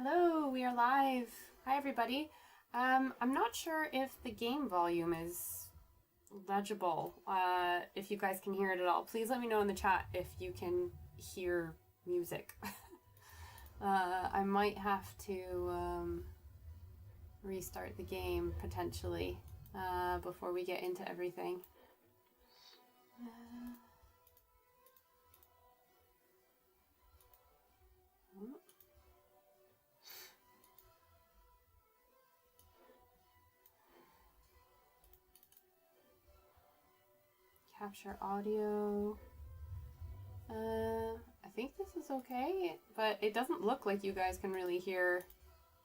Hello, we are live. Hi, everybody. I'm not sure if the game volume is legible. If you guys can hear it at all, please let me know in the chat if you can hear music. I might have to restart the game potentially before we get into everything. Capture audio. I think this is okay, but it doesn't look like you guys can really hear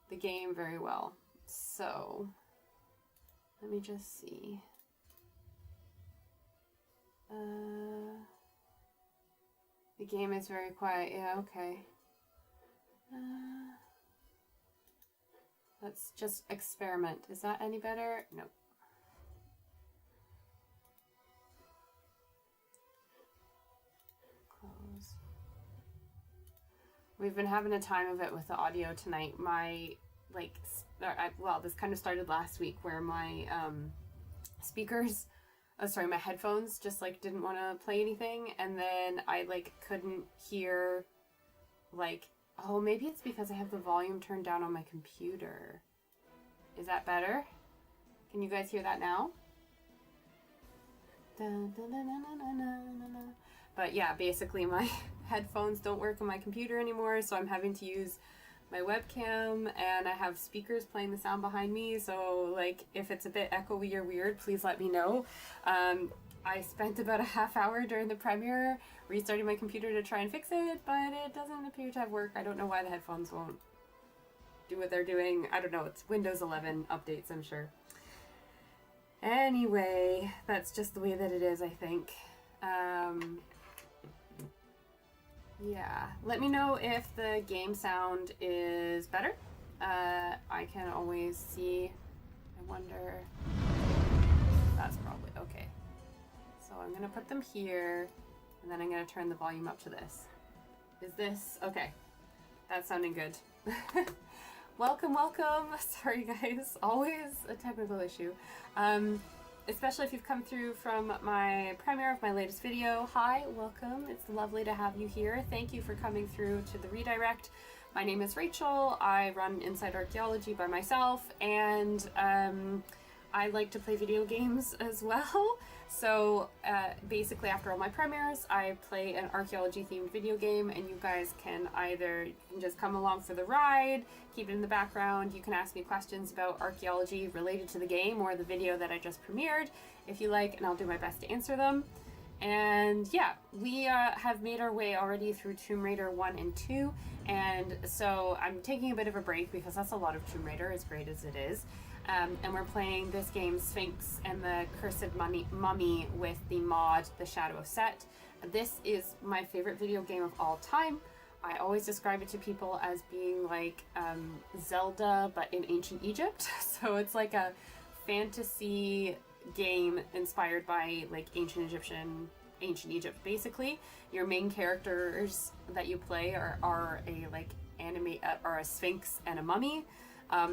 the game very well. So, let me just see. The game is very quiet. Yeah, okay. Let's just experiment. Is that any better? Nope. Close. We've been having a time of it with the audio tonight. This kind of started last week where my speakers, my headphones just didn't want to play anything, and then I couldn't hear maybe it's because I have the volume turned down on my computer. Is that better? Can you guys hear that now? But yeah, basically my headphones don't work on my computer anymore, so I'm having to use my webcam, and I have speakers playing the sound behind me, so if it's a bit echoey or weird, please let me know. I spent about a half hour during the premiere restarting my computer to try and fix it, but it doesn't appear to have worked. I don't know why the headphones won't do what they're doing. I don't know, it's Windows 11 updates, I'm sure. Anyway, that's just the way that it is, I think. Yeah, let me know if the game sound is better. I can always see. I wonder. That's probably okay. So I'm gonna put them here, and then I'm gonna turn the volume up to this. Is this okay? That's sounding good. Welcome. Sorry guys, always a technical issue. Especially if you've come through from my premiere of my latest video. Hi, welcome. It's lovely to have you here. Thank you for coming through to the redirect. My name is Rachel. I run Inside Archaeology by myself, and I like to play video games as well. So basically after all my premieres, I play an archaeology themed video game, and you guys can either just come along for the ride, keep it in the background, you can ask me questions about archaeology related to the game or the video that I just premiered if you like, and I'll do my best to answer them. And yeah, we have made our way already through Tomb Raider 1 and 2, and so I'm taking a bit of a break because that's a lot of Tomb Raider, as great as it is. And we're playing this game, Sphinx and the Cursed Mummy, with the mod, The Shadow of Set. This is my favorite video game of all time. I always describe it to people as being like Zelda, but in ancient Egypt. So it's like a fantasy game inspired by ancient Egypt, basically. Your main characters that you play are a Sphinx and a mummy.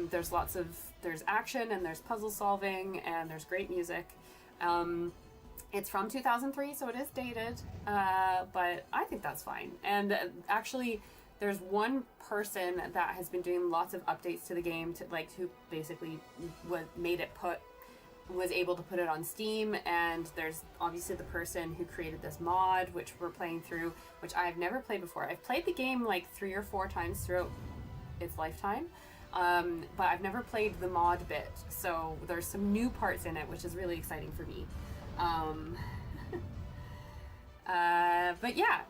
There's action, and there's puzzle solving, and there's great music. It's from 2003, so it is dated, but I think that's fine. And actually, there's one person that has been doing lots of updates to the game who basically was able to put it on Steam, and there's obviously the person who created this mod, which we're playing through, which I've never played before. I've played the game 3 or 4 times throughout its lifetime, but I've never played the mod bit, so there's some new parts in it, which is really exciting for me. But yeah,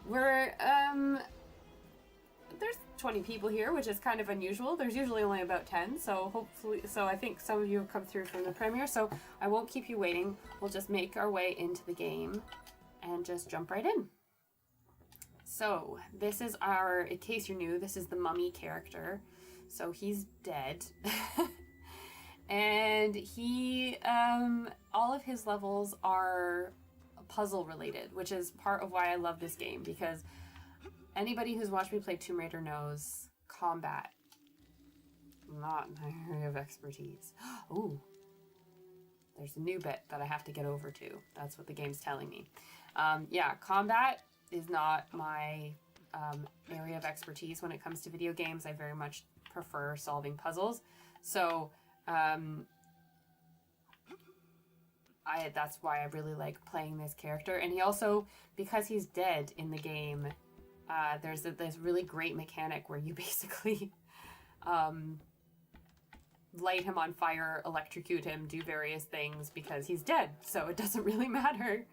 there's 20 people here, which is kind of unusual. There's usually only about 10, so I think some of you have come through from the premiere, so I won't keep you waiting. We'll just make our way into the game and just jump right in. So this is in case you're new, this is the mummy character. So he's dead. And he, all of his levels are puzzle related, which is part of why I love this game, because anybody who's watched me play Tomb Raider knows combat not my area of expertise. Ooh. There's a new bit that I have to get over to. That's what the game's telling me. Yeah, combat is not my area of expertise when it comes to video games. I very much prefer solving puzzles. So that's why I really like playing this character. And he also, because he's dead in the game, there's this really great mechanic where you basically light him on fire, electrocute him, do various things because he's dead. So it doesn't really matter.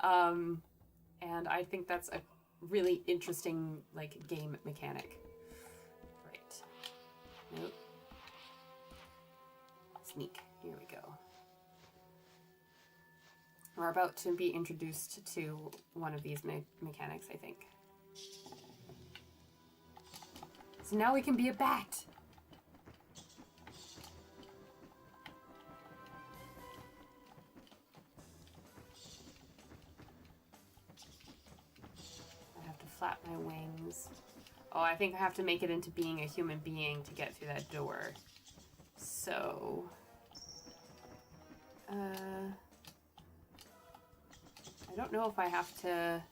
And I think that's a really interesting game mechanic. Right. Nope. Sneak. Here we go. We're about to be introduced to one of these mechanics, I think. So now we can be a bat. I have to flap my wings. Oh, I think I have to make it into being a human being to get through that door. So... I don't know if I have to...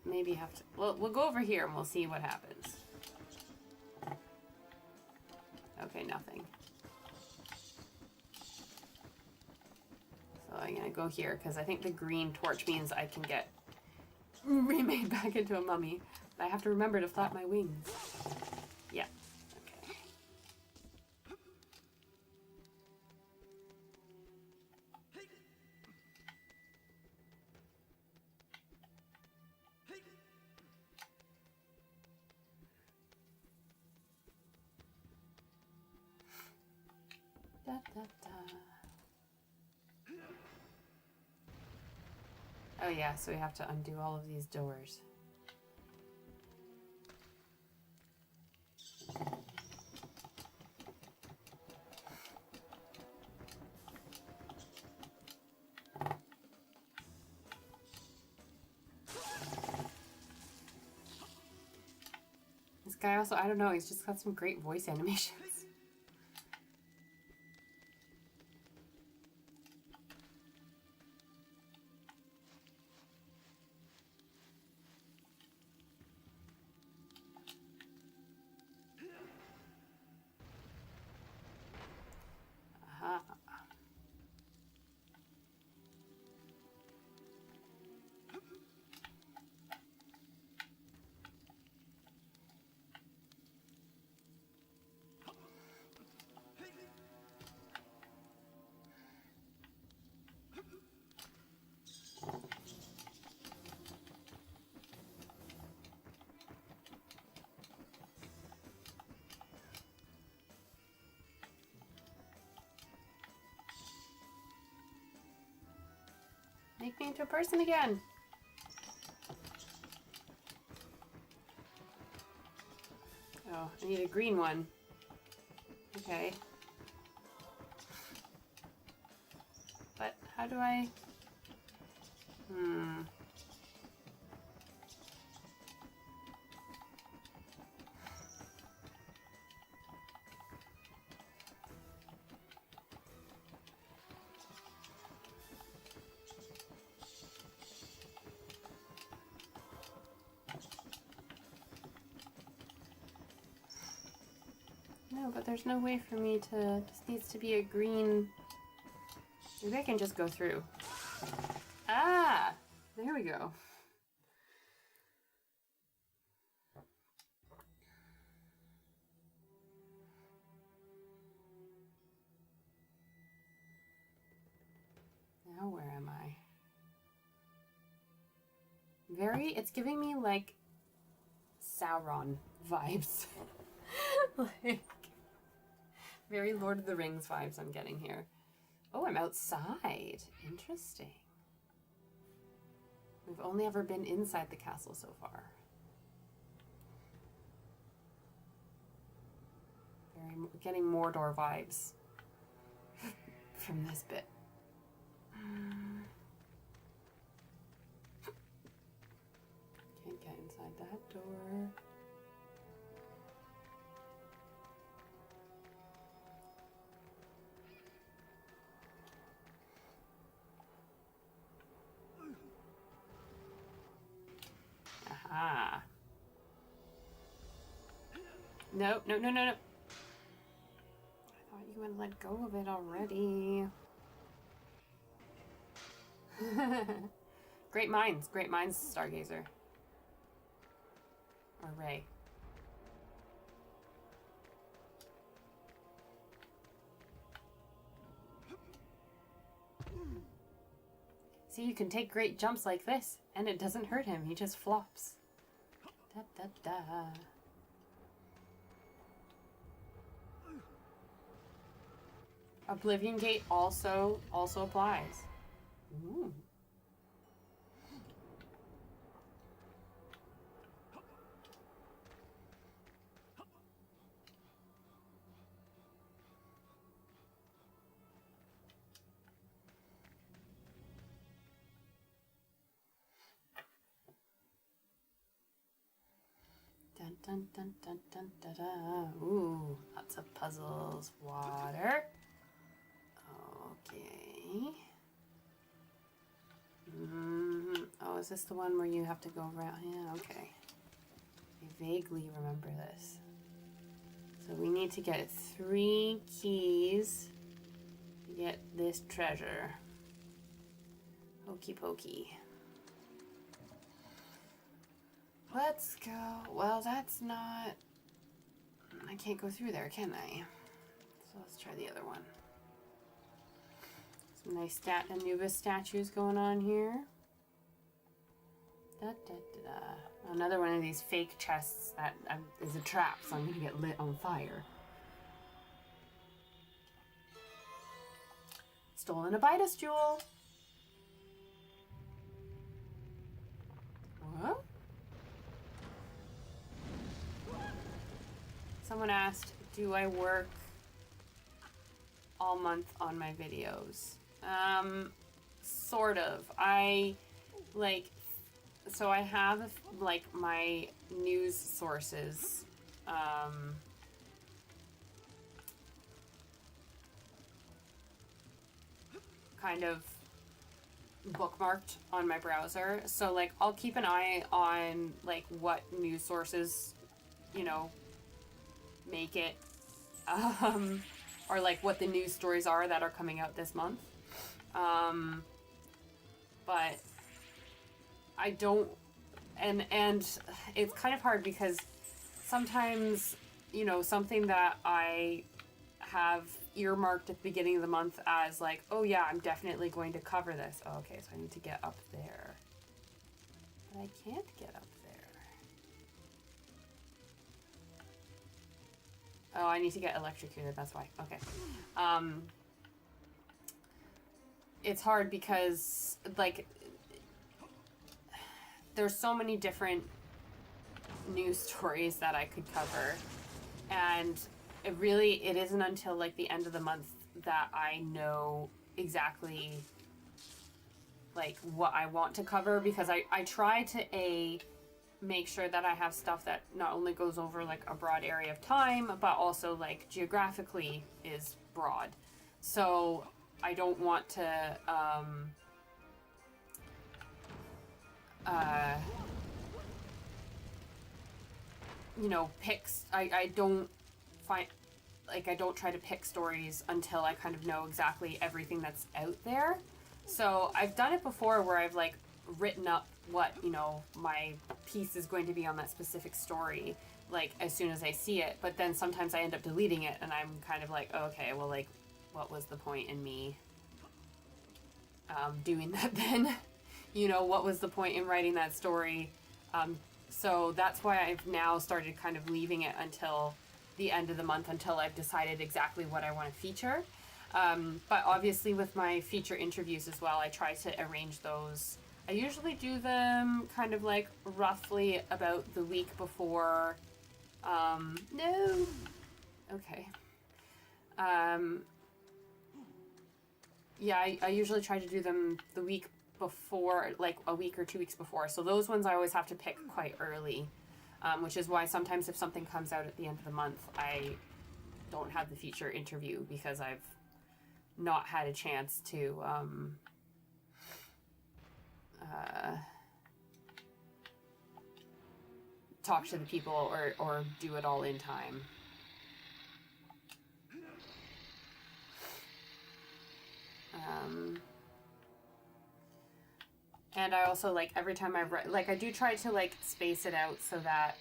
maybe have to... We'll go over here and we'll see what happens. Okay, nothing. So I'm gonna go here because I think the green torch means I can get remade back into a mummy. But I have to remember to flap my wings. Yeah. Okay. Da, da, da. Oh yeah, so we have to undo all of these doors. This guy also, I don't know, he's just got some great voice animations. Aha. Make me into a person again. Oh, I need a green one. Okay. But how do I... No, but there's no way for me to... This needs to be a green... Maybe I can just go through. Ah! There we go. Now where am I? It's giving me like Sauron vibes. Like very Lord of the Rings vibes I'm getting here. Oh, I'm outside. Interesting. We've only ever been inside the castle so far. Getting Mordor vibes from this bit. Can't get inside that door. No, no, no, no, no. I thought you would let go of it already. Great minds, Stargazer. Or Ray. See, you can take great jumps like this, and it doesn't hurt him. He just flops. Da da da. Oblivion Gate also applies. Ooh. Dun dun dun dun dun da da. Ooh, lots of puzzles. Water. Okay. Oh, is this the one where you have to go around? Yeah, okay. I vaguely remember this. So we need to get 3 keys to get this treasure. Hokey pokey. Let's go. Well, that's not... I can't go through there, can I? So let's try the other one. Some nice Anubis statues going on here. Da, da, da, da. Another one of these fake chests that is a trap, so I'm going to get lit on fire. Stolen Abydos jewel. What? Someone asked, do I work all month on my videos? Sort of. So I have, like, my news sources, kind of bookmarked on my browser. So, like, I'll keep an eye on, like, what news sources, you know, make it, or, like, what the news stories are that are coming out this month. But I don't, and it's kind of hard because sometimes, you know, something that I have earmarked at the beginning of the month as like, oh yeah, I'm definitely going to cover this. Oh, okay, so I need to get up there. But I can't get up there. Oh, I need to get electrocuted, that's why. Okay. It's hard because, like, there's so many different news stories that I could cover, and it isn't until like the end of the month that I know exactly like what I want to cover, because I try to make sure that I have stuff that not only goes over like a broad area of time, but also like geographically is broad. So I don't want to you know, I don't try to pick stories until I kind of know exactly everything that's out there. So I've done it before where I've like written up what, you know, my piece is going to be on that specific story, like as soon as I see it, but then sometimes I end up deleting it and I'm kind of like, okay, well, like, what was the point in me doing that then? You know, what was the point in writing that story? So that's why I've now started kind of leaving it until the end of the month, until I've decided exactly what I want to feature. But obviously with my feature interviews as well, I try to arrange those. I usually do them kind of like roughly about the week before. No. Okay. Yeah, I usually try to do them the week before, like a week or 2 weeks before. So those ones I always have to pick quite early, which is why sometimes if something comes out at the end of the month, I don't have the feature interview because I've not had a chance to talk to the people or do it all in time. And I also, like, every time I write, like, I do try to, like, space it out so that,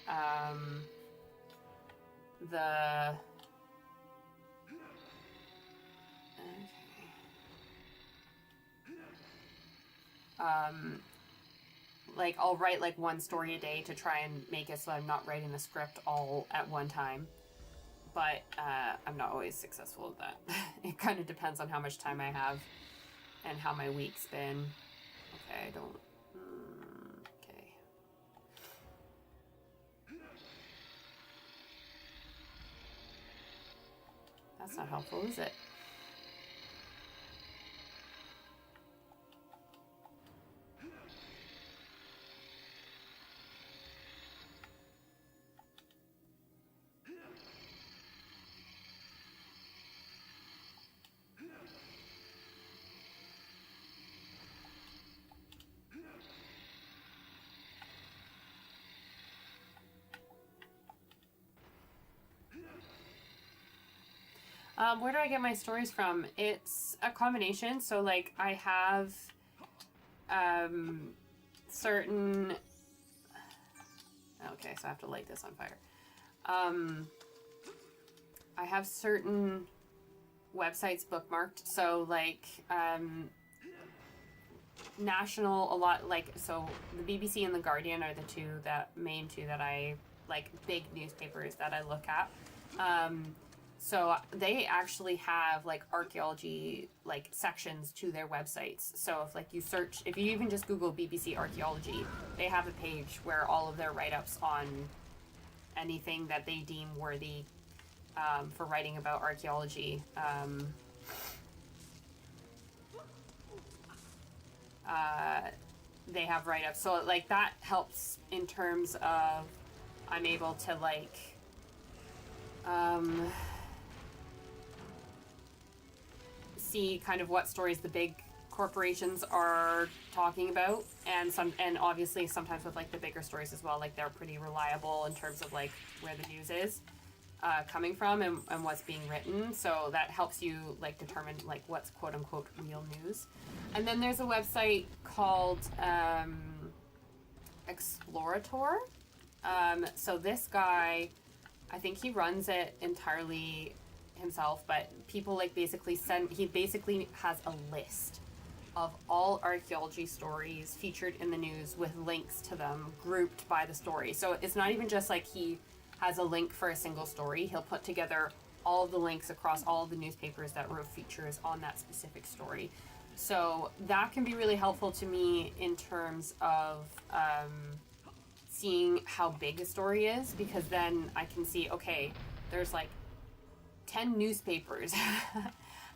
like, I'll write, like, one story a day to try and make it so I'm not writing the script all at one time. But, I'm not always successful at that. It kind of depends on how much time I have and how my week's been. Okay, I don't... okay. That's not helpful, is it? Where do I get my stories from? It's a combination. So, like, I have certain... Okay, so I have to light this on fire. I have certain websites bookmarked. So, like, national, a lot, like, so the BBC and the Guardian are the main two that I, like, big newspapers that I look at. So they actually have, like, archaeology, like, sections to their websites. So if, like, if you even just Google BBC Archaeology, they have a page where all of their write-ups on anything that they deem worthy for writing about archaeology. They have write-ups. So, like, that helps in terms of I'm able to, like, see kind of what stories the big corporations are talking about, and obviously sometimes with, like, the bigger stories as well, like, they're pretty reliable in terms of, like, where the news is coming from and what's being written. So that helps you, like, determine, like, what's quote unquote real news. And then there's a website called Explorator. So this guy, I think he runs it entirely himself, but people, like, he basically has a list of all archaeology stories featured in the news with links to them grouped by the story. So it's not even just like he has a link for a single story. He'll put together all of the links across all of the newspapers that wrote features on that specific story. So that can be really helpful to me in terms of seeing how big a story is, because then I can see, okay, there's like 10 newspapers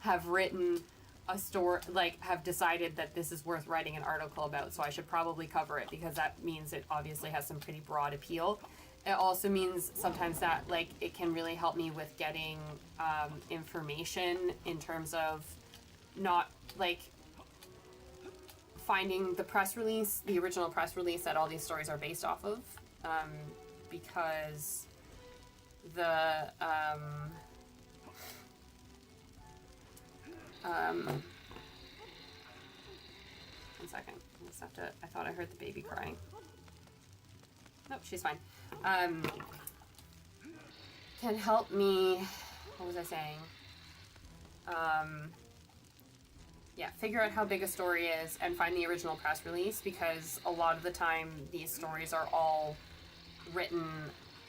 have written a story, like, have decided that this is worth writing an article about, so I should probably cover it, because that means it obviously has some pretty broad appeal. It also means sometimes that, like, it can really help me with getting information in terms of not, like, finding the press release, the original press release that all these stories are based off of, because the one second. I just have to. I thought I heard the baby crying. Nope, she's fine. Can help me. What was I saying? Yeah, figure out how big a story is and find the original press release, because a lot of the time these stories are all written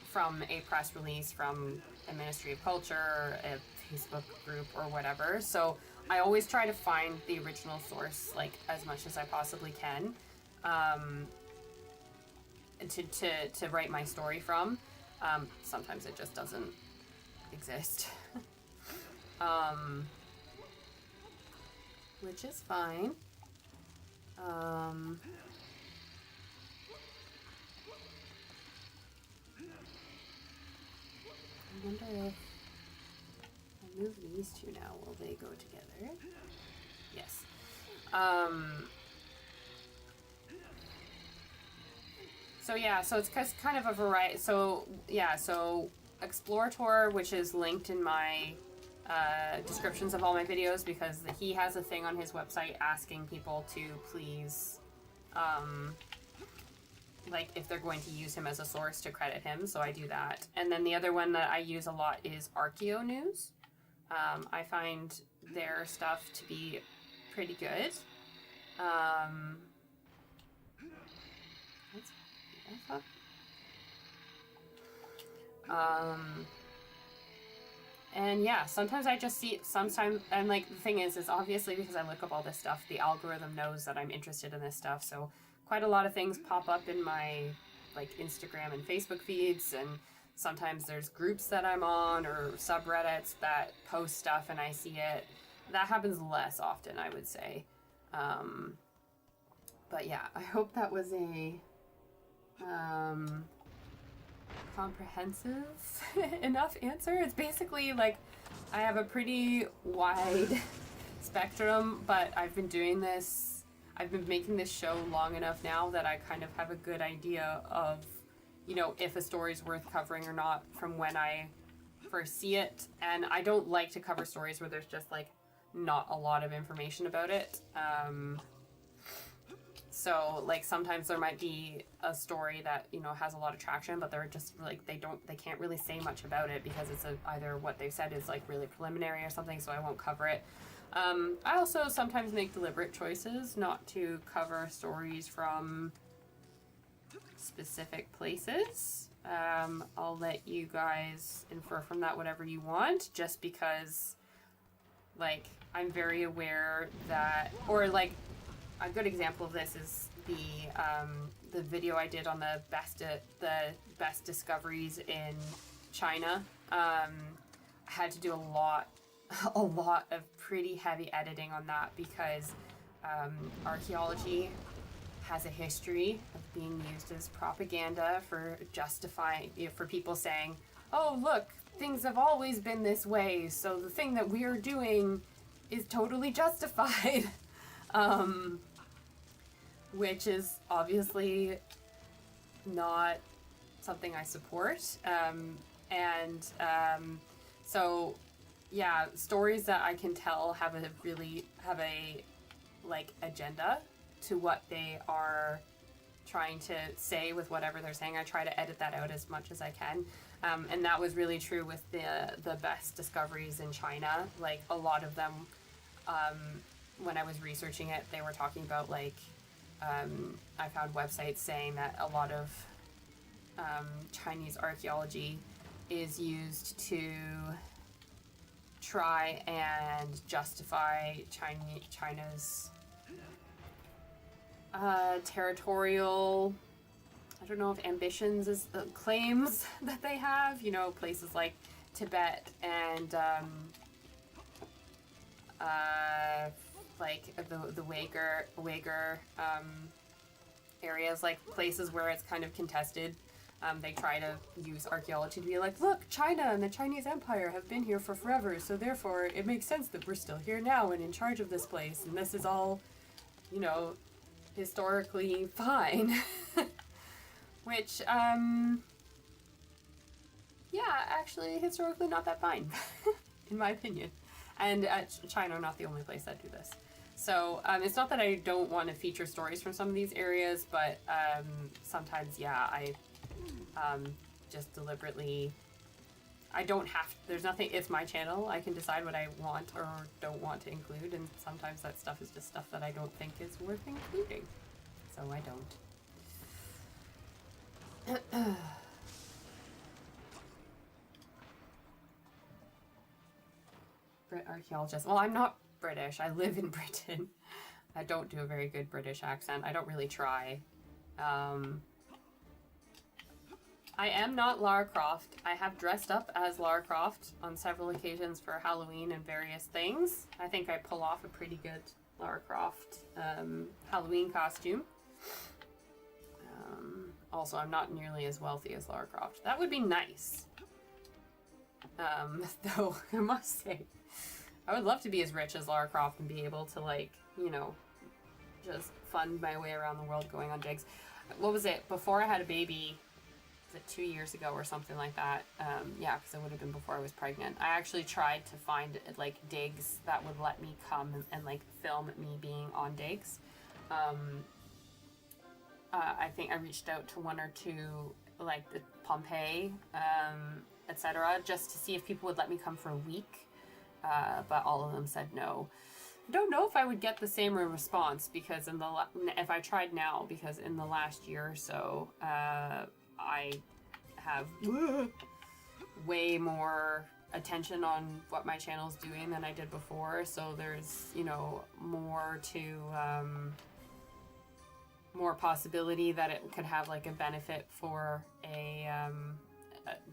from a press release from a Ministry of Culture, a Facebook group, or whatever. So I always try to find the original source, like, as much as I possibly can, to write my story from. Sometimes it just doesn't exist. Which is fine. I wonder if I move these two now, will they go together? Yes. So yeah, so it's kind of a variety. So yeah, so Explorator, which is linked in my descriptions of all my videos, because he has a thing on his website asking people to please, like, if they're going to use him as a source, to credit him. So I do that. And then the other one that I use a lot is Archaeo News. I find their stuff to be pretty good. And yeah, sometimes I just see, sometimes, and like the thing is obviously because I look up all this stuff, the algorithm knows that I'm interested in this stuff. So quite a lot of things pop up in my like Instagram and Facebook feeds, and sometimes there's groups that I'm on or subreddits that post stuff and I see it. That happens less often, I would say. But yeah, I hope that was a comprehensive enough answer. It's basically like I have a pretty wide spectrum, but I've been doing this, I've been making this show long enough now that I kind of have a good idea of, you know, if a story's worth covering or not from when I first see it. And I don't like to cover stories where there's just like not a lot of information about it. So like sometimes there might be a story that, you know, has a lot of traction, but they're just like they can't really say much about it because it's either what they've said is like really preliminary or something, so I won't cover it. I also sometimes make deliberate choices not to cover stories from specific places. I'll let you guys infer from that whatever you want, just because like I'm very aware that, or like a good example of this is the video I did on the best discoveries in China. I had to do a lot of pretty heavy editing on that because archaeology has a history of being used as propaganda for justifying, you know, for people saying, oh look, things have always been this way, so the thing that we are doing is totally justified. Which is obviously not something I support. So yeah, stories that I can tell have a like agenda to what they are trying to say with whatever they're saying. I try to edit that out as much as I can. And that was really true with the best discoveries in China. Like a lot of them, when I was researching it, they were talking about like, I found websites saying that a lot of Chinese archaeology is used to try and justify China's territorial, I don't know if ambitions is the claims that they have, you know, places like Tibet and like the Uyghur areas, like places where it's kind of contested. They try to use archaeology to be like, look, China and the Chinese Empire have been here for forever, so therefore it makes sense that we're still here now and in charge of this place, and this is all, you know, historically fine. Which, yeah, actually historically not that fine, in my opinion. And China are not the only place that do this. So it's not that I don't want to feature stories from some of these areas, but sometimes, yeah, I just deliberately, I don't have, there's nothing, it's my channel, I can decide what I want or don't want to include, and sometimes that stuff is just stuff that I don't think is worth including. So I don't. Brit archaeologist. Well, I'm not British. I live in Britain. I don't do a very good British accent. I don't really try. I am not Lara Croft. I have dressed up as Lara Croft on several occasions for Halloween and various things. I think I pull off a pretty good Lara Croft Halloween costume. Also, I'm not nearly as wealthy as Lara Croft. That would be nice. Though, I must say, I would love to be as rich as Lara Croft and be able to, like, you know, just fund my way around the world going on digs. what was it? Before I had a baby, was it 2 years ago or something like that? Yeah, because it would have been before I was pregnant. I actually tried to find like digs that would let me come and like film me being on digs. I think I reached out to one or two, like the Pompeii, etc., just to see if people would let me come for a week. But all of them said no. I don't know if I would get the same response because if I tried now, because in the last year or so, I have way more attention on what my channel's doing than I did before. So there's, you know, more possibility that it could have like a benefit for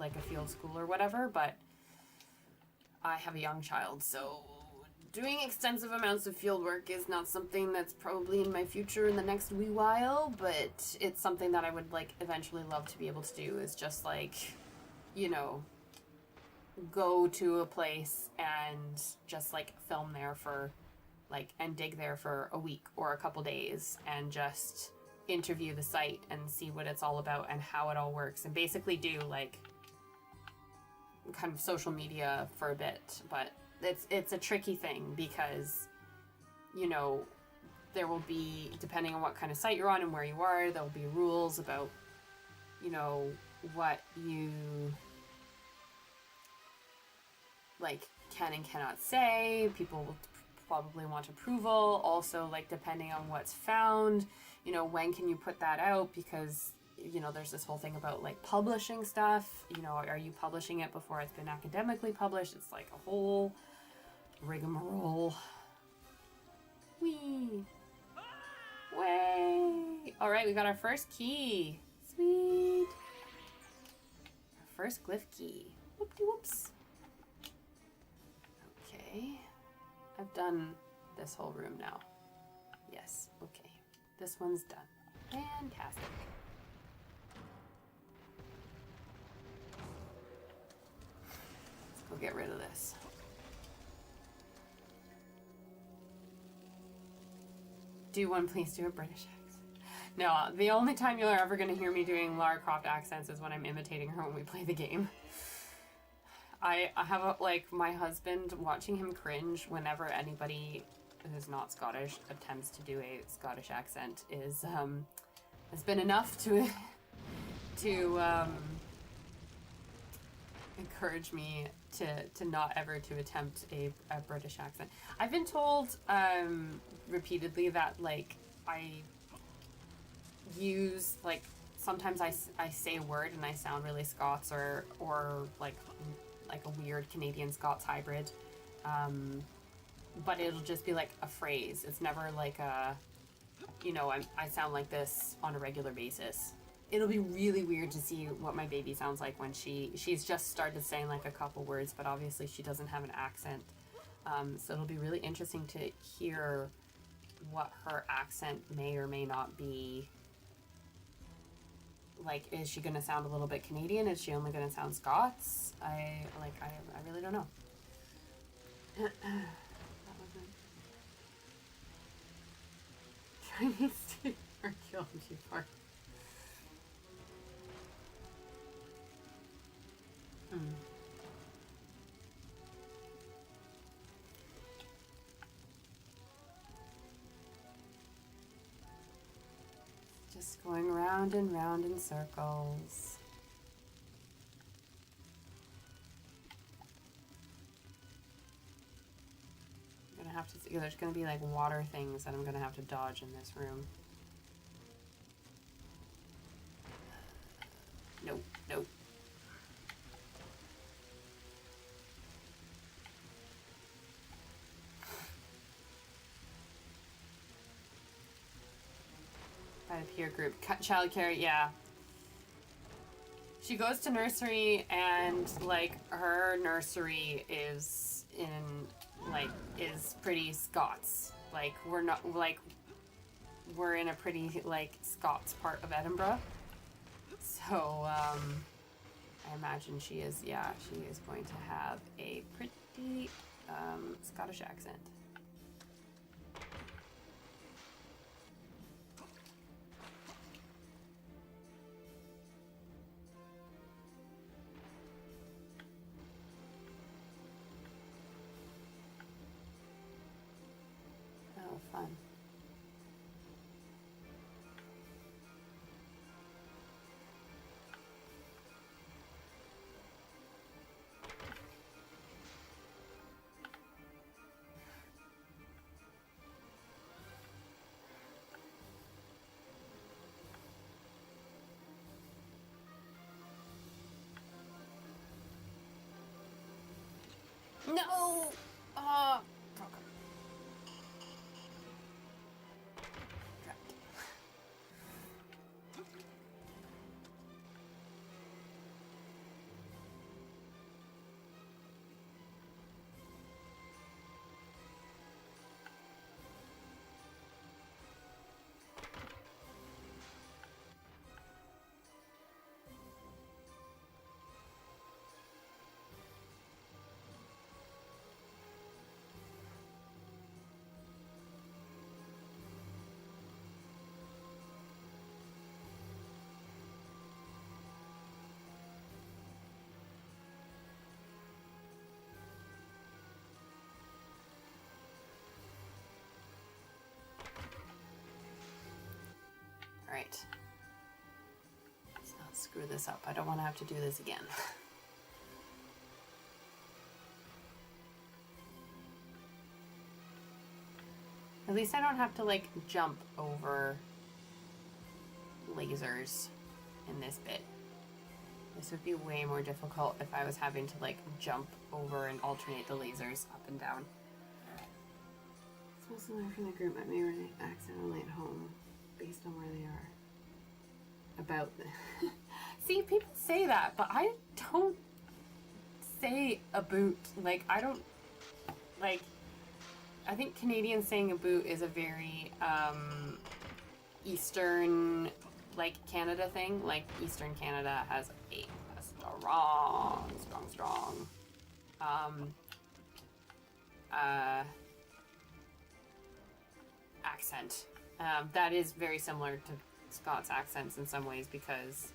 like a field school or whatever. But I have a young child, so doing extensive amounts of field work is not something that's probably in my future in the next wee while, but it's something that I would like eventually love to be able to do, is just like, you know, go to a place and just like film there for like, and dig there for a week or a couple days and just interview the site and see what it's all about and how it all works, and basically do like kind of social media for a bit. But it's a tricky thing because, you know, there will be, depending on what kind of site you're on and where you are, there'll be rules about, you know, what you like can and cannot say. People will probably want approval. Also, like, depending on what's found, you know, when can you put that out? Because, you know, there's this whole thing about like publishing stuff. You know, are you publishing it before it's been academically published? It's like a whole rigmarole. Whee! Way! All right, we got our first key. Sweet. Our first glyph key. Whoop-de-whoops. Okay. I've done this whole room now. Yes, okay. This one's done. Fantastic. Let's go get rid of this. Do one, please do a British accent. No, the only time you're ever going to hear me doing Lara Croft accents is when I'm imitating her when we play the game. I have like my husband, watching him cringe whenever anybody who's not Scottish attempts to do a Scottish accent is has been enough to encourage me to not ever to attempt a British accent. I've been told repeatedly that like I use like sometimes I say a word and I sound really Scots or like a weird Canadian Scots hybrid, but it'll just be like a phrase. It's never like a, you know, I sound like this on a regular basis. It'll be really weird to see what my baby sounds like when she's just started saying like a couple words, but obviously she doesn't have an accent. So it'll be really interesting to hear what her accent may or may not be. Like, is she gonna sound a little bit Canadian? Is she only gonna sound Scots? I really don't know. That wasn't Chinese State Archaeology part. Just going round and round in circles. I'm gonna have to, there's gonna be like water things that I'm gonna have to dodge in this room. Nope, nope. By the peer group. Childcare, yeah. She goes to nursery and like her nursery is is pretty Scots. Like we're not like we're in a pretty like Scots part of Edinburgh. So I imagine she is going to have a pretty Scottish accent. No! Broke him. Trapped. Alright. Let's not screw this up. I don't want to have to do this again. At least I don't have to, like, jump over lasers in this bit. This would be way more difficult if I was having to, like, jump over and alternate the lasers up and down. It's also learned from the group I may run accidentally at home based on where they are. About the... See, people say that, but I don't say a boot. Like, I don't... Like... I think Canadians saying a boot is a very Eastern, like, Canada thing. Like, Eastern Canada has a strong accent. That is very similar to Scots accents in some ways because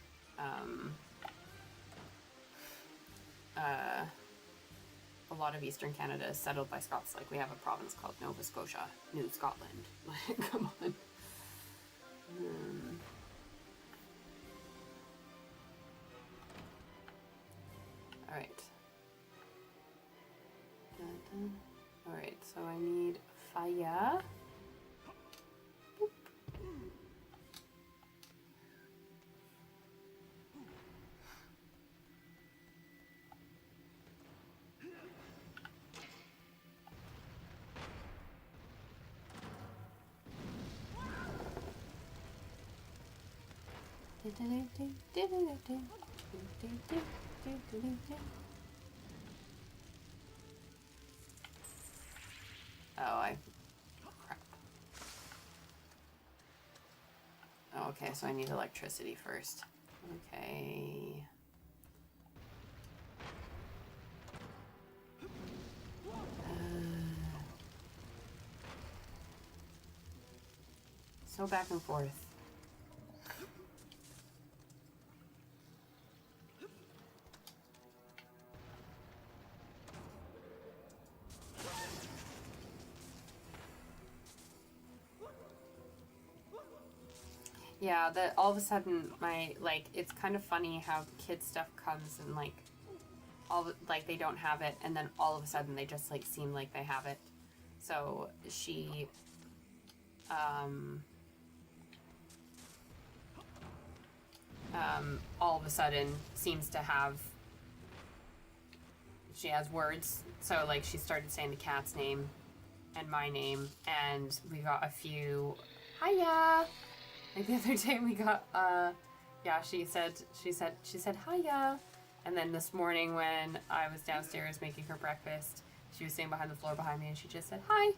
a lot of Eastern Canada is settled by Scots. Like, we have a province called Nova Scotia, New Scotland. Like, come on. Alright. Alright, so I need fire. Boop. Crap. Oh, okay, so I need electricity first. Okay. So back and forth. Yeah, that all of a sudden my, like, it's kind of funny how kid stuff comes and, like, like, they don't have it, and then all of a sudden they just, like, seem like they have it. So she, all of a sudden seems to have, she has words. So, like, she started saying the cat's name and my name, and we got a few, hiya! Like, the other day we got, yeah, she said, hiya. And then this morning when I was downstairs making her breakfast, she was sitting behind the floor behind me and she just said, hi.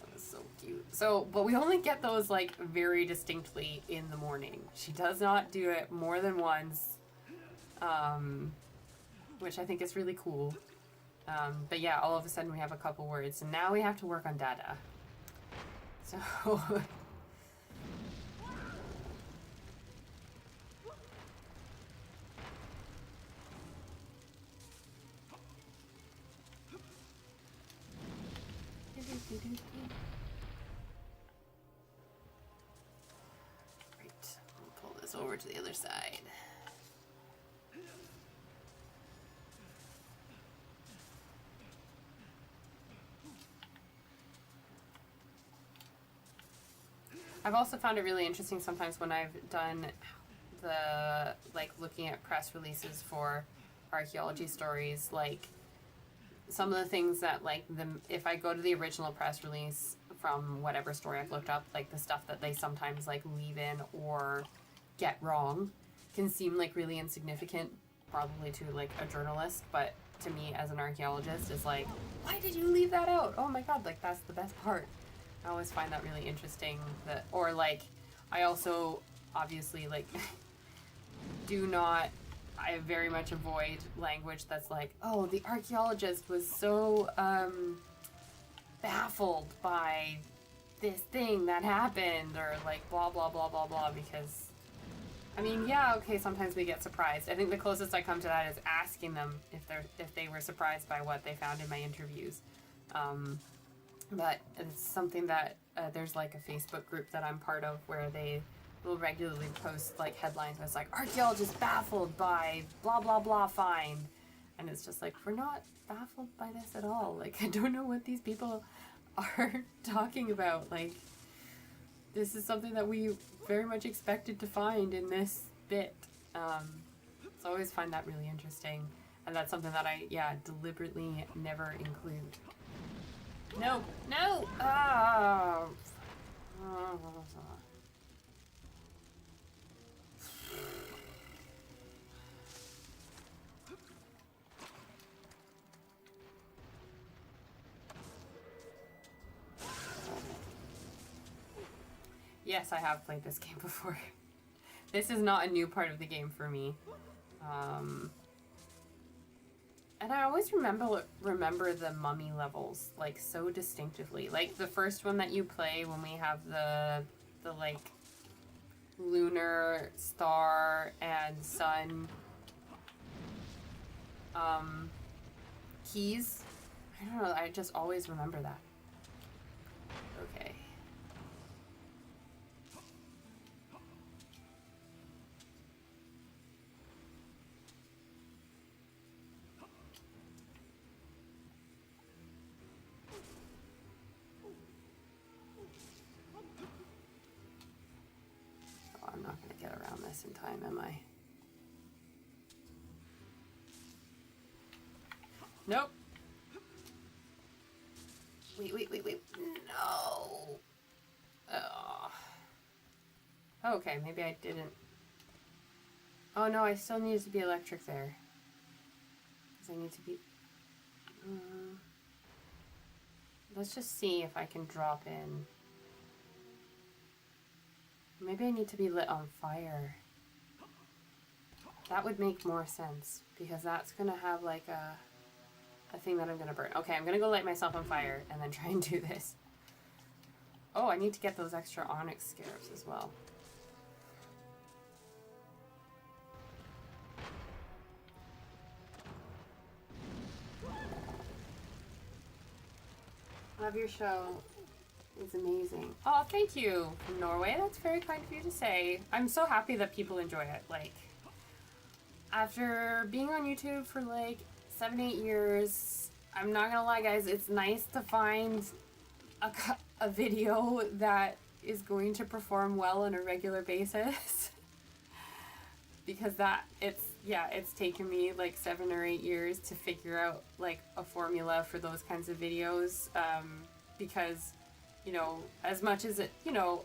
That was so cute. So, but we only get those, like, very distinctly in the morning. She does not do it more than once, which I think is really cool. But yeah, all of a sudden we have a couple words, and now we have to work on data. So... Right, we'll pull this over to the other side. I've also found it really interesting sometimes when I've done the, like, looking at press releases for archaeology stories, like, some of the things that, like, if I go to the original press release from whatever story I've looked up, like the stuff that they sometimes like leave in or get wrong can seem like really insignificant, probably to like a journalist, but to me as an archaeologist is like, why did you leave that out? Oh my god, like that's the best part. I always find that really interesting. That, or like, I also obviously like I very much avoid language that's like, oh, the archaeologist was so baffled by this thing that happened, or like blah blah blah blah blah, because I mean, yeah, okay, sometimes we get surprised. I think the closest I come to that is asking them if they were surprised by what they found in my interviews. But it's something that there's like a Facebook group that I'm part of where they will regularly post like headlines where it's like, archaeologist baffled by blah blah blah find, and it's just like, we're not baffled by this at all. Like, I don't know what these people are talking about. Like, this is something that we very much expected to find in this bit. So I always find that really interesting, and that's something that I deliberately never include. No, no. Oh. Yes, I have played this game before. This is not a new part of the game for me. And I always remember the mummy levels like so distinctively. Like the first one that you play when we have the like lunar star and sun keys. I don't know, I just always remember that. Okay. I'm not going to get around this in time, am I? Nope. Wait. No. Oh. Okay, maybe I didn't. Oh no, I still needed to be electric there. Because I need to be... let's just see if I can drop in. Maybe I need to be lit on fire. That would make more sense, because that's gonna have like a thing that I'm gonna burn. Okay, I'm gonna go light myself on fire and then try and do this. Oh, I need to get those extra onyx scarabs as well. Love your show. It's amazing. Oh, thank you from Norway. That's very kind of you to say. I'm so happy that people enjoy it. Like, after being on YouTube for like 7-8 years, I'm not gonna lie, guys, it's nice to find a video that is going to perform well on a regular basis. Because it's taken me like 7 or 8 years to figure out like a formula for those kinds of videos. Because, you know, as much as it, you know,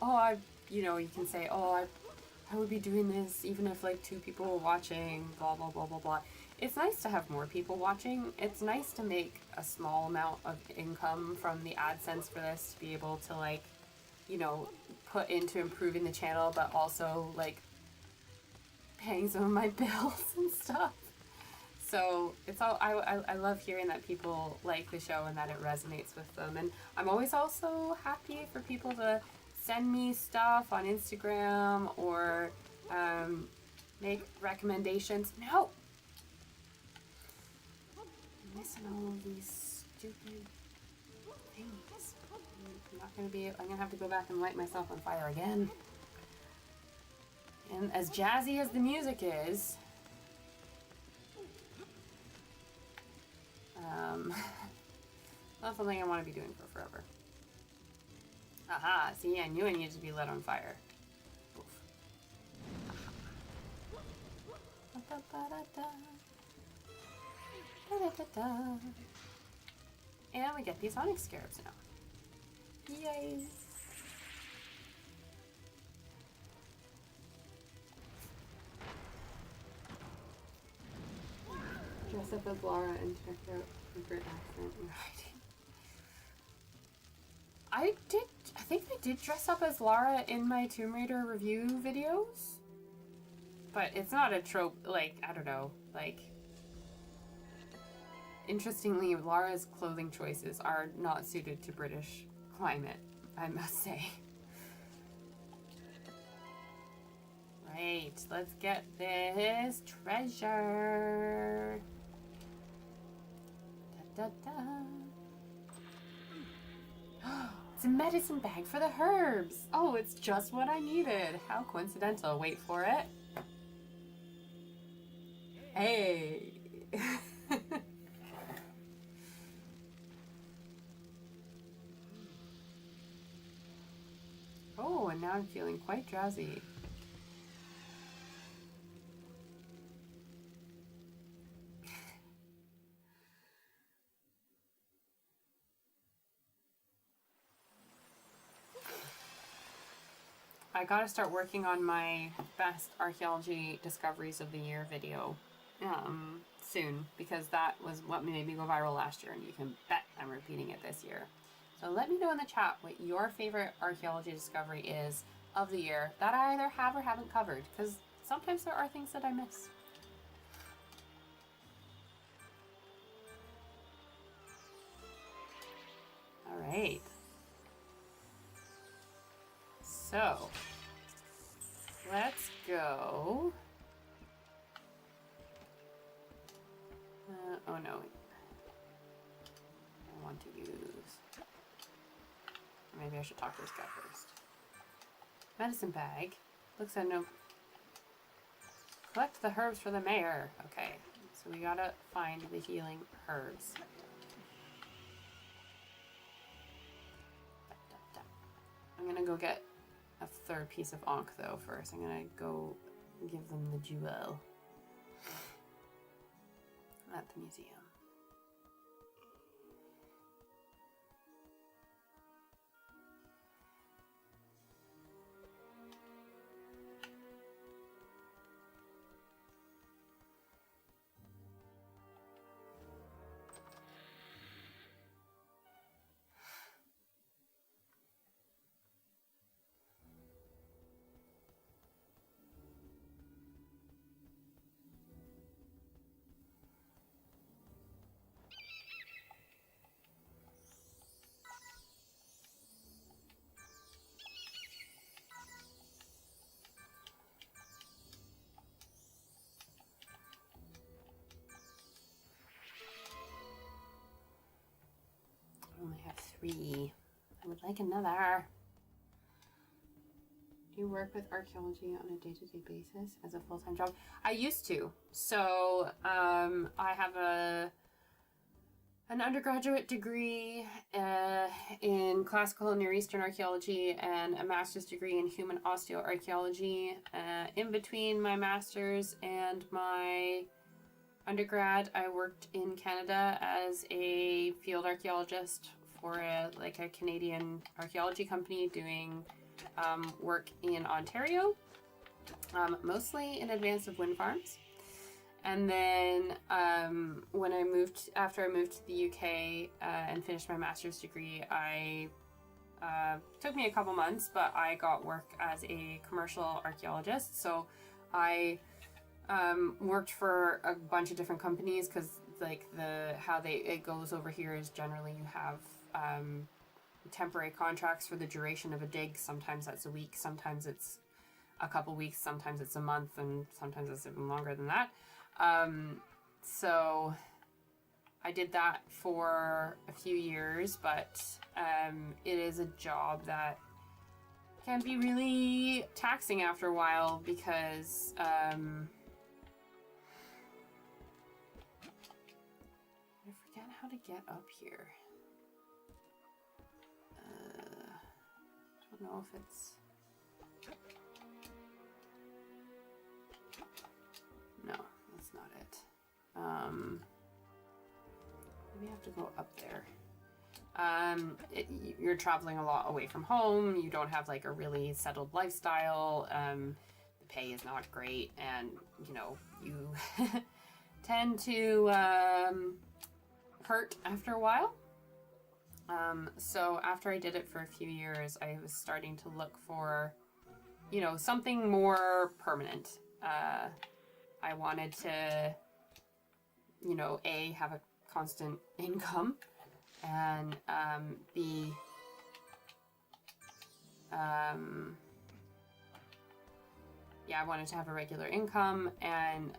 you can say, I would be doing this even if like 2 people were watching, blah, blah, blah, blah, blah. It's nice to have more people watching. It's nice to make a small amount of income from the AdSense for this to be able to like, you know, put into improving the channel, but also like paying some of my bills and stuff. So it's all, I love hearing that people like the show and that it resonates with them. And I'm always also happy for people to send me stuff on Instagram or make recommendations. No! I'm missing all of these stupid things. I'm gonna have to go back and light myself on fire again. And as jazzy as the music is, not something I want to be doing for forever. Aha, see, I knew I needed to be lit on fire. Oof. And we get these onyx scarabs now. Yay! Dress up as Laura and check out secret accent and writing. I think I did dress up as Lara in my Tomb Raider review videos. But it's not a trope, like, I don't know, like... Interestingly, Lara's clothing choices are not suited to British climate, I must say. Right, let's get this treasure. Da, da, da. It's a medicine bag for the herbs. Oh, it's just what I needed. How coincidental. Wait for it. Hey. Oh, and now I'm feeling quite drowsy. I gotta start working on my best archaeology discoveries of the year video soon, because that was what made me go viral last year, and you can bet I'm repeating it this year. So let me know in the chat what your favorite archaeology discovery is of the year that I either have or haven't covered, because sometimes there are things that I miss. All right. So, let's go. Oh no. I want to use... Maybe I should talk to this guy first. Medicine bag. Looks at no... Collect the herbs for the mayor. Okay, so we gotta find the healing herbs. I'm gonna go get a third piece of Ankh though first. I'm gonna go give them the jewel at the museum. I only have 3. I would like another. Do you work with archaeology on a day-to-day basis as a full-time job? I used to. So I have an undergraduate degree in classical Near Eastern archaeology and a master's degree in human osteoarchaeology. In between my master's and my undergrad, I worked in Canada as a field archaeologist for a Canadian archaeology company doing work in Ontario, mostly in advance of wind farms. And then after I moved to the UK and finished my master's degree, took me a couple months, but I got work as a commercial archaeologist. So I worked for a bunch of different companies, because it goes over here is generally you have temporary contracts for the duration of a dig. Sometimes that's a week, sometimes it's a couple weeks, sometimes it's a month, and sometimes it's even longer than that. So I did that for a few years, but it is a job that can be really taxing after a while, because I forget how to get up here. I don't know if it's... No, that's not it. Maybe I have to go up there. You're traveling a lot away from home. You don't have like a really settled lifestyle. The pay is not great, and you know you tend to hurt after a while. So after I did it for a few years, I was starting to look for, you know, something more permanent. I wanted to, you know, A, have a constant income, and B, yeah, I wanted to have a regular income, and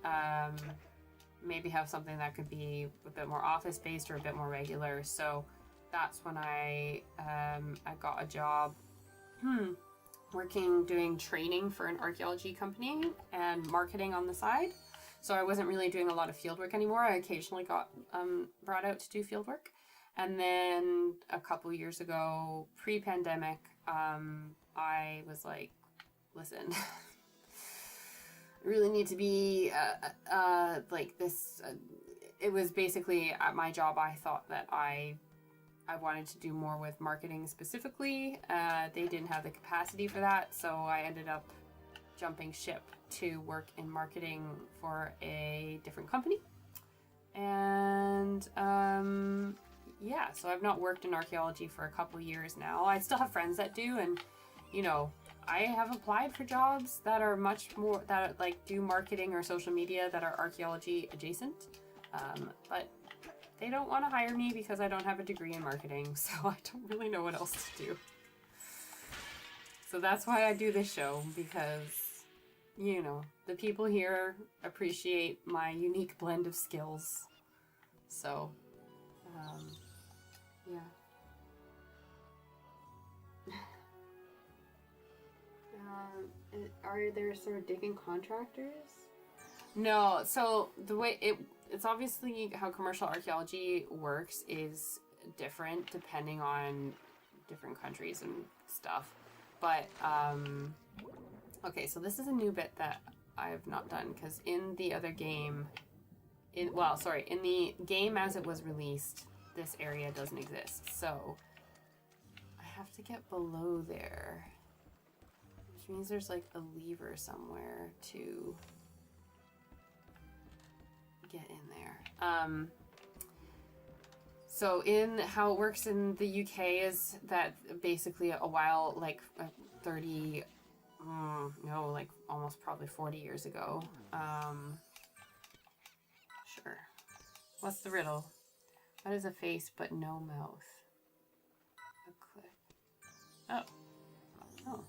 maybe have something that could be a bit more office-based or a bit more regular. So that's when I got a job doing training for an archaeology company and marketing on the side. So I wasn't really doing a lot of field work anymore. I occasionally got brought out to do field work. And then a couple years ago, pre-pandemic, I was like, listen, I really need to be like this. It was basically at my job, I thought that I wanted to do more with marketing specifically. They didn't have the capacity for that, so I ended up jumping ship to work in marketing for a different company. And yeah, so I've not worked in archaeology for a couple years now. I still have friends that do, and you know, I have applied for jobs that are much more, that like do marketing or social media that are archaeology adjacent, but they don't want to hire me because I don't have a degree in marketing, so I don't really know what else to do. So that's why I do this show, because, you know, the people here appreciate my unique blend of skills. So, yeah. Are there sort of digging contractors? No, so the way it's obviously how commercial archaeology works is different depending on different countries and stuff. But, okay, so this is a new bit that I have not done, because in the other game, in the game as it was released, this area doesn't exist. So I have to get below there, which means there's like a lever somewhere to get in there. So in how it works in the UK is that basically a while, like 30, no, like almost probably 40 years ago. Sure. What's the riddle? What is a face but no mouth? A cliff. Oh. Oh.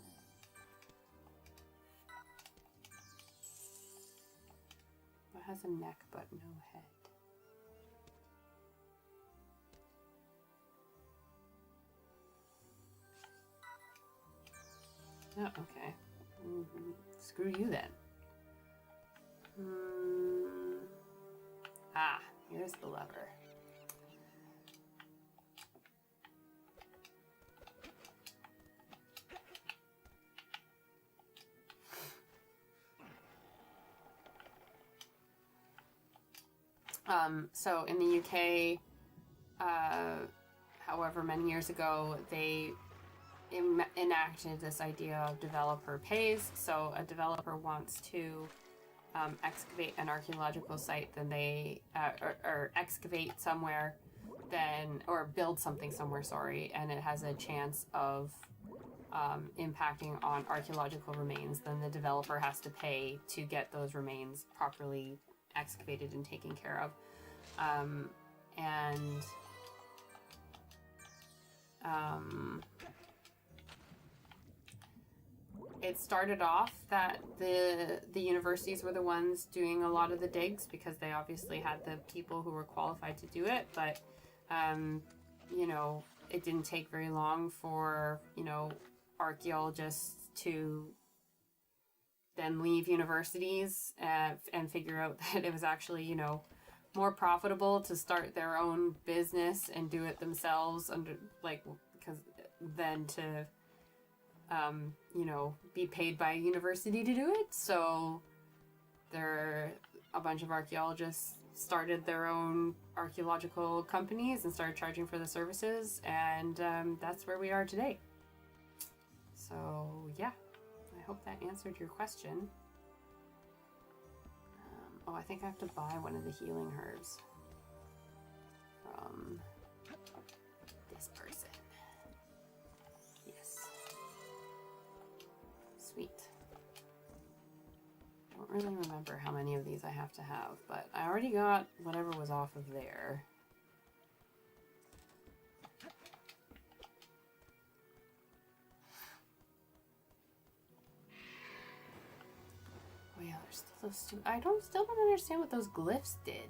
What has a neck but no head? Oh, okay. Screw you then. Ah, here's the lever. So in the UK, however many years ago, they enacted this idea of developer pays. So a developer wants to excavate an archaeological site, then they or excavate somewhere, then or build something somewhere. Sorry, and it has a chance of impacting on archaeological remains. Then the developer has to pay to get those remains properly excavated and taken care of, and it started off that the universities were the ones doing a lot of the digs because they obviously had the people who were qualified to do it, but you know, it didn't take very long for, you know, archaeologists to then leave universities and figure out that it was actually, you know, more profitable to start their own business and do it themselves under, like, because then to you know, be paid by a university to do it. So there are a bunch of archaeologists started their own archaeological companies and started charging for the services, and that's where we are today. So yeah, I hope that answered your question. Oh, I think I have to buy one of the healing herbs from this person. Yes. Sweet. I don't really remember how many of these I have to have, but I already got whatever was off of there. Oh yeah, there's still those two. I still don't understand what those glyphs did.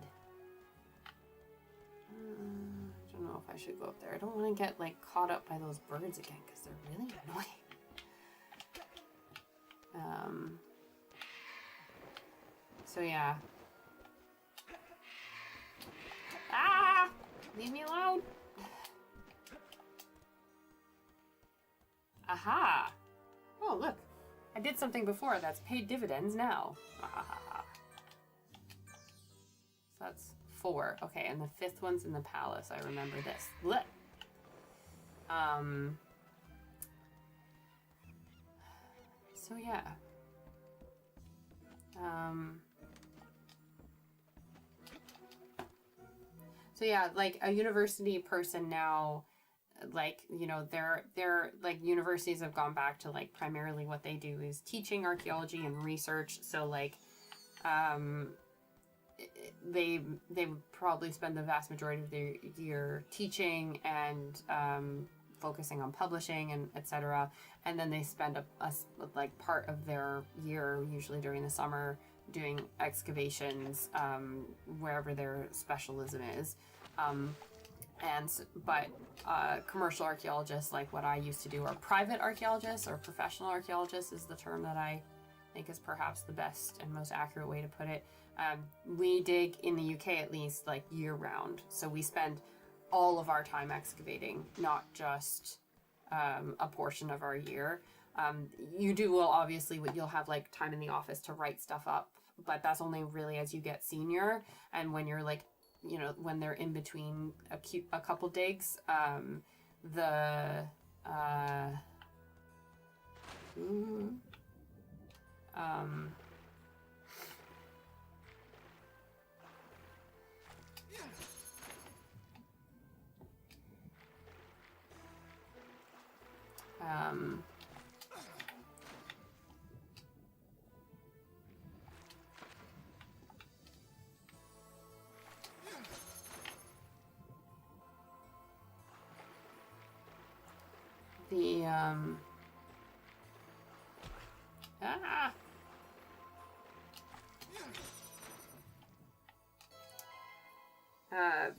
I don't know if I should go up there. I don't want to get like caught up by those birds again because they're really annoying. So yeah. Ah! Leave me alone! Aha! Oh, look. I did something before that's paid dividends now. Ah. So that's 4. Okay, and the 5th one's in the palace. I remember this. Look. So yeah. So yeah, like a university person now, like, you know, they're like universities have gone back to like primarily what they do is teaching archaeology and research. So like, they probably spend the vast majority of their year teaching and focusing on publishing and etc. And then they spend a like part of their year, usually during the summer, doing excavations wherever their specialism is. But commercial archaeologists, like what I used to do, or private archaeologists or professional archaeologists is the term that I think is perhaps the best and most accurate way to put it. We dig in the UK at least like year round. So we spend all of our time excavating, not just a portion of our year. Well, obviously you'll have like time in the office to write stuff up, but that's only really as you get senior. And when you're like, you know, when they're in between a couple digs,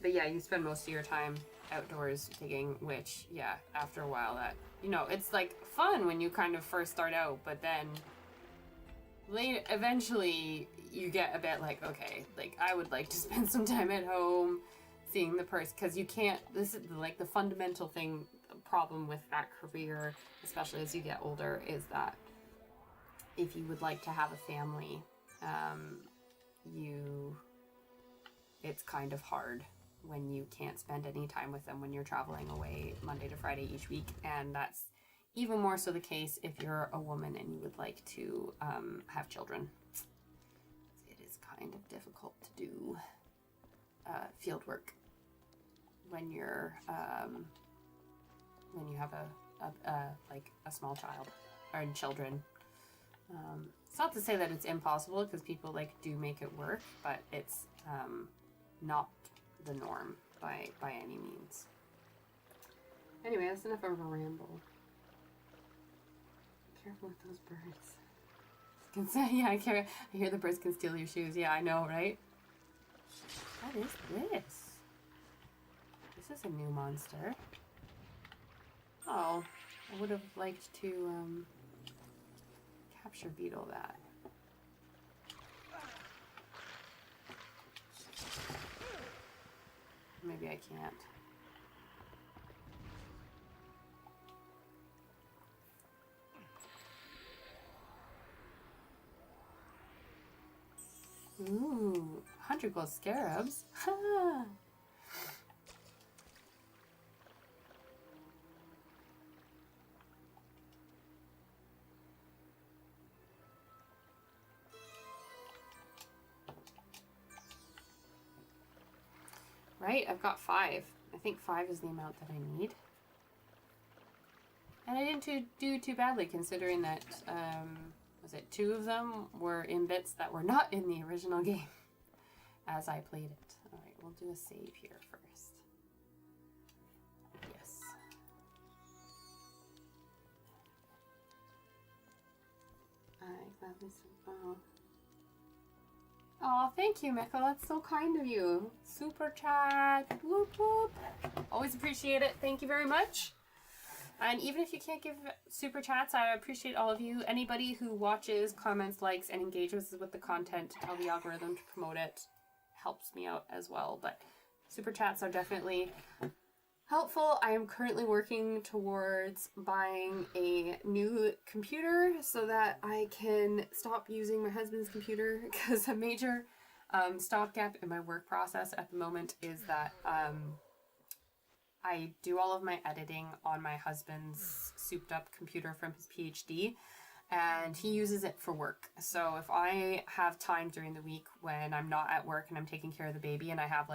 but yeah, you spend most of your time outdoors digging, which, yeah, after a while that, you know, it's like fun when you kind of first start out, but then eventually you get a bit like, okay, like I would like to spend some time at home seeing the person, because you can't, this is like the fundamental problem with that career, especially as you get older, is that if you would like to have a family, it's kind of hard when you can't spend any time with them when you're traveling away Monday to Friday each week. And that's even more so the case if you're a woman and you would like to have children. It is kind of difficult to do field work when you're when you have a small child or children. It's not to say that it's impossible, because people like do make it work, but it's not the norm by any means. Anyway, that's enough of a ramble. Be careful with those birds. I hear the birds can steal your shoes. Yeah, I know, right? What is this? This is a new monster. Oh, I would have liked to capture beetle that. Maybe I can't. Ooh, magical scarabs. Ha! Right, I've got 5. I think 5 is the amount that I need. And I didn't do too badly considering that, was it 2 of them were in bits that were not in the original game as I played it. Alright, we'll do a save here first. Yes. I gladly oh. Oh, thank you, Mikkel. That's so kind of you. Super chat. Whoop whoop. Always appreciate it. Thank you very much. And even if you can't give super chats, I appreciate all of you. Anybody who watches, comments, likes, and engages with the content to tell the algorithm to promote it helps me out as well. But super chats are definitely helpful. I am currently working towards buying a new computer so that I can stop using my husband's computer, because a major stopgap in my work process at the moment is that I do all of my editing on my husband's souped up computer from his PhD, and he uses it for work. So if I have time during the week when I'm not at work and I'm taking care of the baby and I have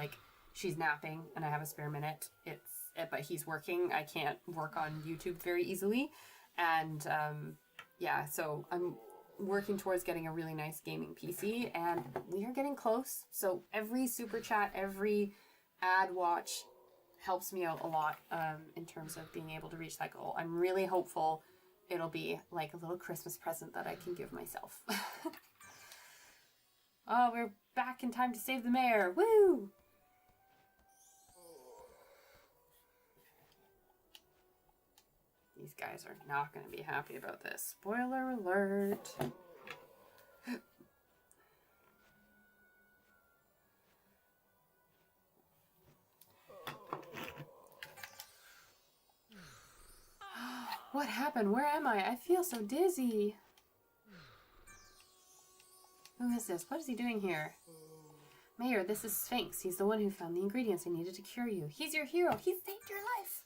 she's napping and I have a spare minute, but he's working, I can't work on YouTube very easily. And yeah, so I'm working towards getting a really nice gaming PC, and we are getting close. So every super chat, every ad watch helps me out a lot in terms of being able to reach that goal. I'm really hopeful it'll be like a little Christmas present that I can give myself. Oh, we're back in time to save the mayor. Woo! These guys are not going to be happy about this. Spoiler alert. What happened? Where am I? I feel so dizzy. Who is this? What is he doing here? Mayor, this is Sphinx. He's the one who found the ingredients I needed to cure you. He's your hero. He saved your life.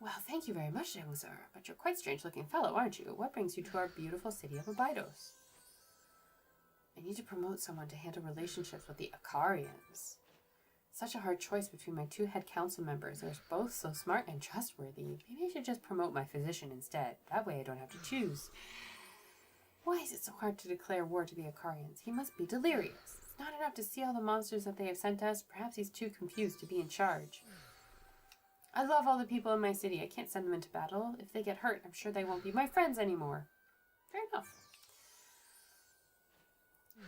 Well, thank you very much, young sir. But you're quite a strange-looking fellow, aren't you? What brings you to our beautiful city of Abydos? I need to promote someone to handle relationships with the Icarians. Such a hard choice between my 2 head council members. They're both so smart and trustworthy. Maybe I should just promote my physician instead. That way I don't have to choose. Why is it so hard to declare war to the Icarians? He must be delirious. It's not enough to see all the monsters that they have sent us. Perhaps he's too confused to be in charge. I love all the people in my city. I can't send them into battle. If they get hurt, I'm sure they won't be my friends anymore. Fair enough.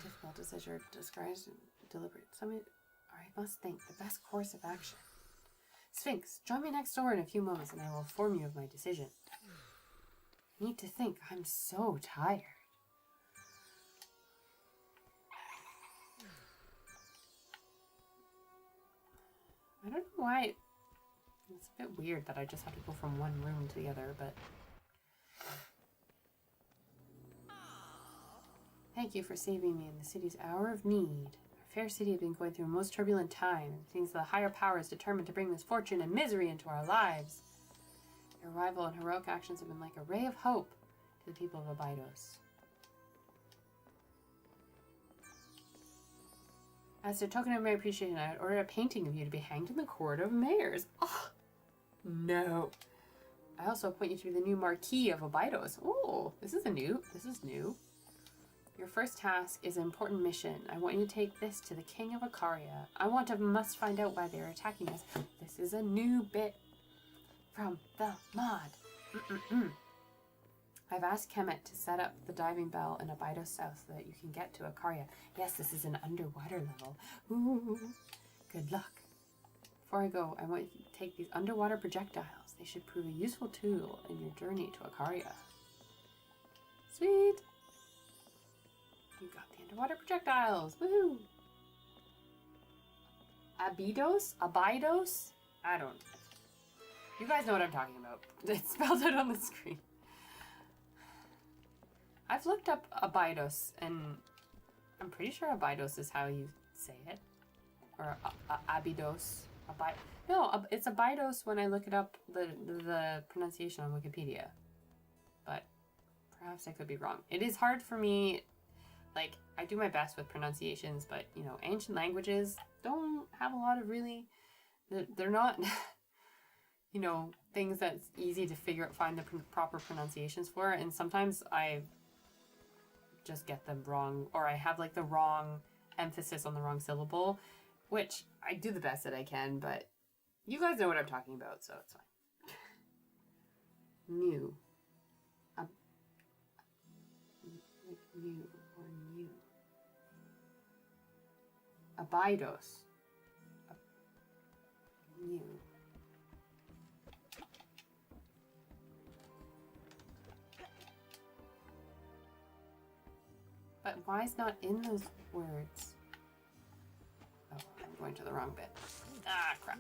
Difficult as you're disguised and deliberate. I must think the best course of action. Sphinx, join me next door in a few moments and I will inform you of my decision. I need to think. I'm so tired. I don't know why. It's a bit weird that I just have to go from one room to the other, but... Thank you for saving me in the city's hour of need. Our fair city has been going through a most turbulent time. It seems the higher power is determined to bring misfortune and misery into our lives. Your arrival and heroic actions have been like a ray of hope to the people of Abydos. As a token of my appreciation, I would order a painting of you to be hanged in the court of mayors. Oh, no. I also appoint you to be the new Marquis of Abydos. Oh, this is new. Your first task is an important mission. I want you to take this to the King of Icaria. I must find out why they're attacking us. This is a new bit from the mod. I've asked Kemet to set up the diving bell in Abydos South so that you can get to Icaria. Yes, this is an underwater level. Ooh, good luck. Before I go, I want you to take these underwater projectiles. They should prove a useful tool in your journey to Icaria. Sweet! You got the underwater projectiles. Woohoo! Abydos? Abydos? I don't. You guys know what I'm talking about. It's spelled out on the screen. I've looked up Abydos, and I'm pretty sure Abydos is how you say it. Or Abydos. No, it's Abydos when I look it up, the pronunciation on Wikipedia. But perhaps I could be wrong. It is hard for me, like, I do my best with pronunciations, but, you know, ancient languages don't have a lot of really, they're not, you know, things that's easy to find the proper pronunciations for, and sometimes I just get them wrong, or I have, like, the wrong emphasis on the wrong syllable, which I do the best that I can, but you guys know what I'm talking about, so it's fine. New. Like new or new. Abydos. New. But why is not in those words? Oh, I'm going to the wrong bit. Ah, crap.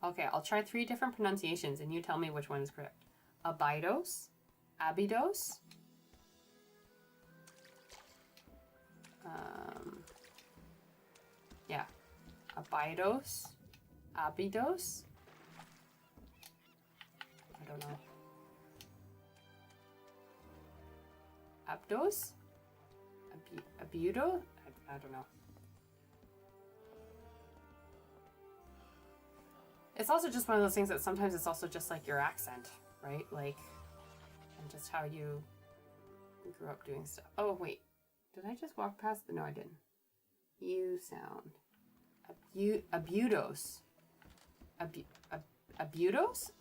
Okay, I'll try 3 different pronunciations and you tell me which one is correct. Abydos, Abydos, yeah, Abydos, Abydos, I don't know. Abydos, Abydos, I don't know. It's also just one of those things that sometimes it's also just like your accent, right? Like, and just how you grew up doing stuff. Oh, wait. Did I just walk past the... No, I didn't. U sound. Abydos. Abydos? Abydos.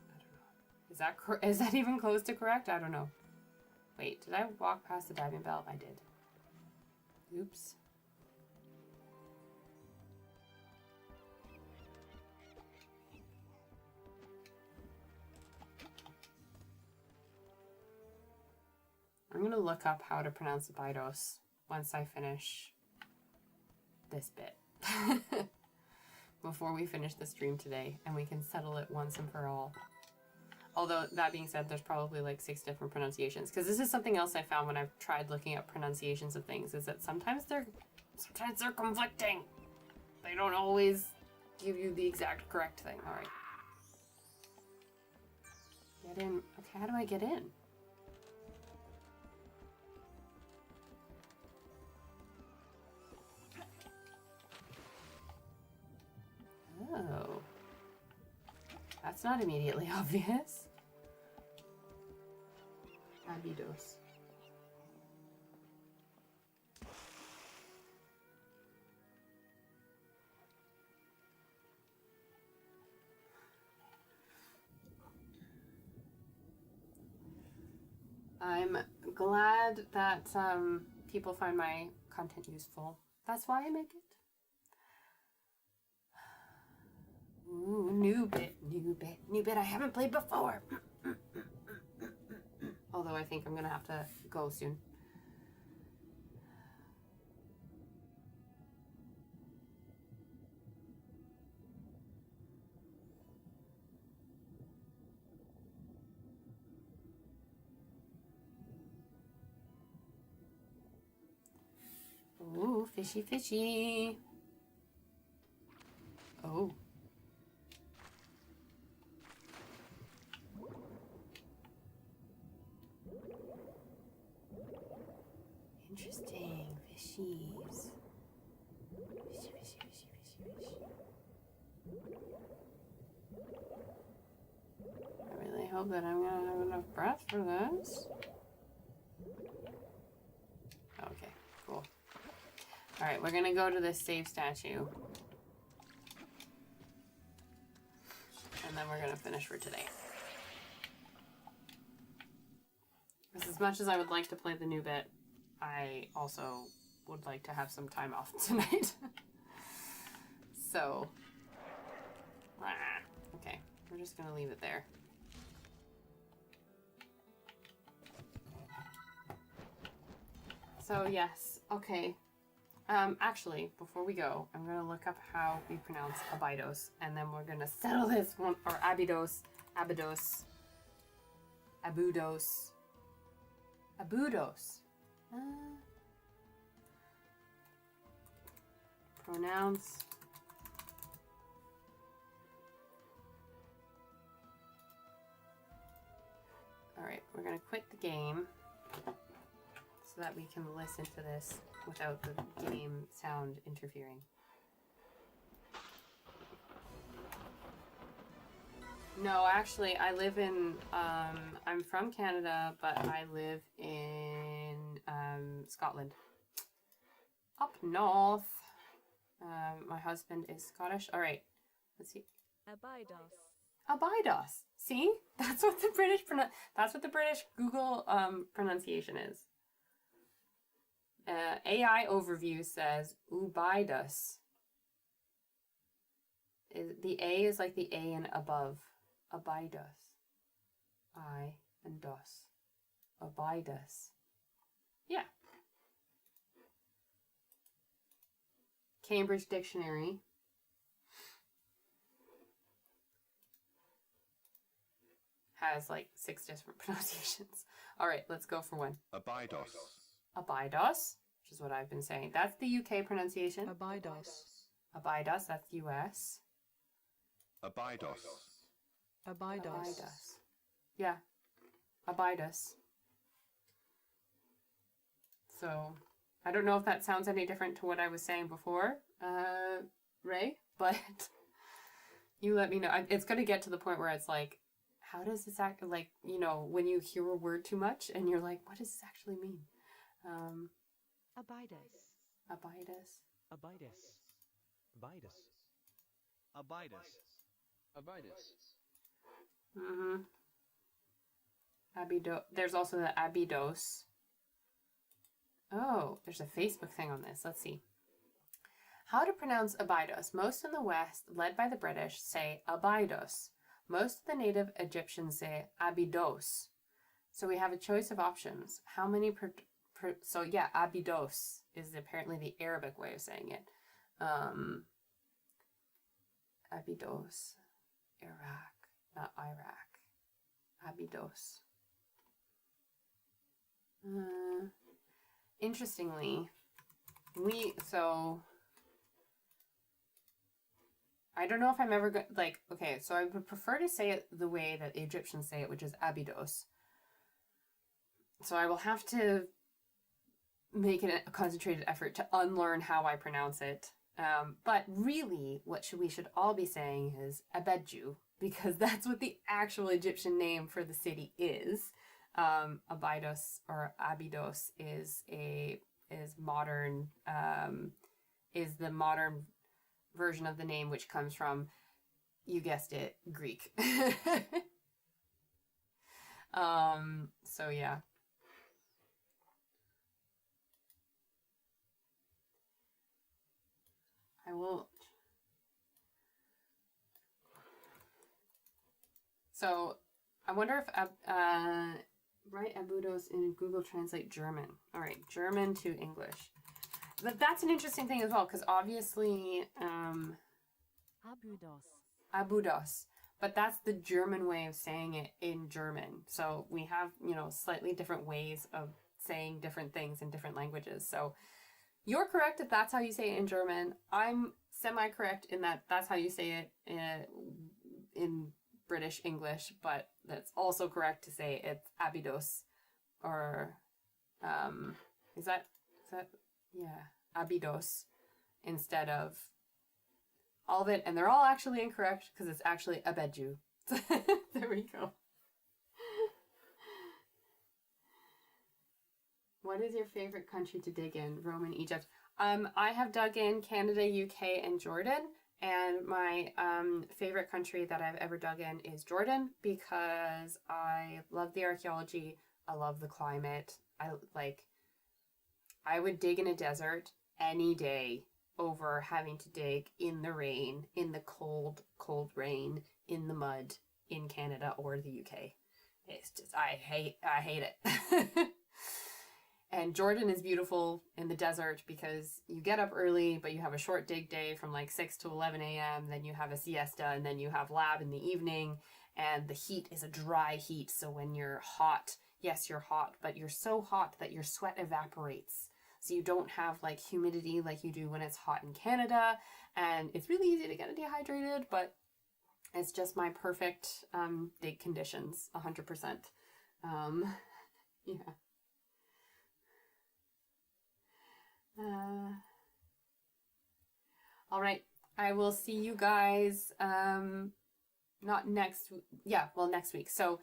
I don't know. Is that even close to correct? I don't know. Wait, did I walk past the diving bell? I did. Oops. I'm going to look up how to pronounce Abydos once I finish this bit. Before we finish the stream today, and we can settle it once and for all. Although, that being said, there's probably like 6 different pronunciations. Because this is something else I found when I've tried looking up pronunciations of things, is that sometimes they're conflicting. They don't always give you the exact correct thing. Alright. Get in. Okay, how do I get in? Oh. That's not immediately obvious. Abydos. I'm glad that people find my content useful. That's why I make it. Ooh, new bit. I haven't played before. Although I think I'm gonna have to go soon. Ooh, fishy, fishy. Oh. Interesting. Fishies. Fishy, fishy, fishy, fishy, fishy. I really hope that I'm gonna have enough breath for this. Okay, cool. Alright, we're gonna go to this save statue. And then we're gonna finish for today. As much as I would like to play the new bit, I also would like to have some time off tonight. So, okay, we're just gonna leave it there. So yes, okay. Actually, before we go, I'm gonna look up how we pronounce Abydos, and then we're gonna settle this one, or Abydos, Abydos, Abydos, Abydos. Pronounce. Alright, we're gonna quit the game so that we can listen to this without the game sound interfering. No, actually, I live in, I'm from Canada, but I live in Scotland. Up north. My husband is Scottish. All right, let's see. Abydos. Abydos. See, that's what the British Google pronunciation is. AI overview says Abydos. The A is like the A and above. Abydos. I and dos. Abydos. Yeah. Cambridge Dictionary. Has like 6 different pronunciations. All right, let's go for one. Abydos. Abydos, which is what I've been saying. That's the UK pronunciation. Abydos. Abydos, that's US. Abydos. Abydos. Yeah, Abydos. So, I don't know if that sounds any different to what I was saying before, Ray, but you let me know. It's going to get to the point where it's like, how does this act, like, you know, when you hear a word too much and you're like, what does this actually mean? Abydos. Abydos. Abydos. Abydos. Abydos. Abydos. Mm-hmm. Abydos. There's also the Abydos. Oh, there's a Facebook thing on this. Let's see. How to pronounce Abydos. Most in the West, led by the British, say Abydos. Most of the native Egyptians say Abydos. So we have a choice of options. How many so yeah, Abydos is apparently the Arabic way of saying it. Abydos. Iraq, not Iraq. Abydos. Interestingly, I don't know if I'm ever going like, okay, so I would prefer to say it the way that the Egyptians say it, which is Abydos. So I will have to make it a concentrated effort to unlearn how I pronounce it. But really, what we should all be saying is Abedu, because that's what the actual Egyptian name for the city is. Abydos or Abydos is modern, is the modern version of the name, which comes from, you guessed it, Greek. So yeah. I will. So I wonder if write Abydos in Google Translate German. All right, German to English. But that's an interesting thing as well, because obviously Abydos, but that's the German way of saying it in German. So we have, you know, slightly different ways of saying different things in different languages. So you're correct if that's how you say it in German. I'm semi-correct in that that's how you say it in British English, but that's also correct to say it's Abydos, or is that yeah, Abydos, instead of all of it, and they're all actually incorrect because it's actually Abedu. There we go. What is your favorite country to dig in? Rome and Egypt. I have dug in Canada, UK, and Jordan. And my favorite country that I've ever dug in is Jordan, because I love the archaeology. I love the climate. I would dig in a desert any day over having to dig in the rain, in the cold, cold rain, in the mud in Canada or the UK. It's just, I hate it. And Jordan is beautiful in the desert because you get up early, but you have a short dig day from like 6 to 11 a.m. Then you have a siesta, and then you have lab in the evening. And the heat is a dry heat. So when you're hot, yes, you're hot, but you're so hot that your sweat evaporates. So you don't have like humidity like you do when it's hot in Canada. And it's really easy to get dehydrated, but it's just my perfect dig conditions, 100%. Yeah. All right. I will see you guys, not next, yeah, well, next week. So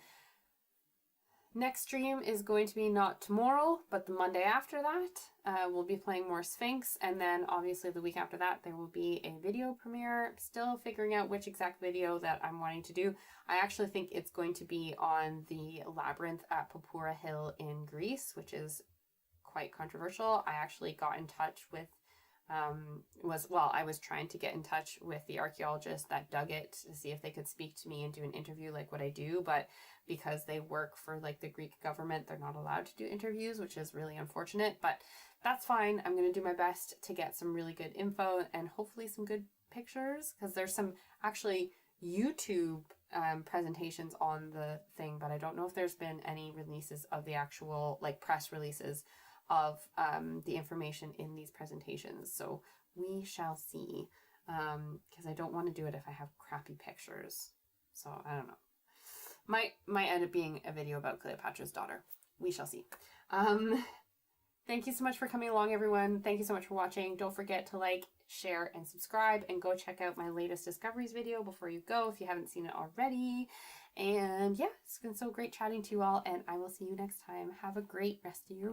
next stream is going to be not tomorrow, but the Monday after that. We'll be playing more Sphinx, and then obviously the week after that there will be a video premiere. I'm still figuring out which exact video that I'm wanting to do. I actually think it's going to be on the labyrinth at Papura Hill in Greece, which is quite controversial. I actually got in touch with I was trying to get in touch with the archaeologist that dug it to see if they could speak to me and do an interview like what I do, but because they work for like the Greek government, they're not allowed to do interviews, which is really unfortunate, but that's fine. I'm going to do my best to get some really good info and hopefully some good pictures, because there's some actually YouTube presentations on the thing, but I don't know if there's been any releases of the actual like press releases of the information in these presentations. So we shall see, because I don't want to do it if I have crappy pictures. So I don't know. Might end up being a video about Cleopatra's daughter. We shall see. Thank you so much for coming along, everyone. Thank you so much for watching. Don't forget to like, share, and subscribe, and go check out my latest Discoveries video before you go if you haven't seen it already. And yeah, it's been so great chatting to you all, and I will see you next time. Have a great rest of your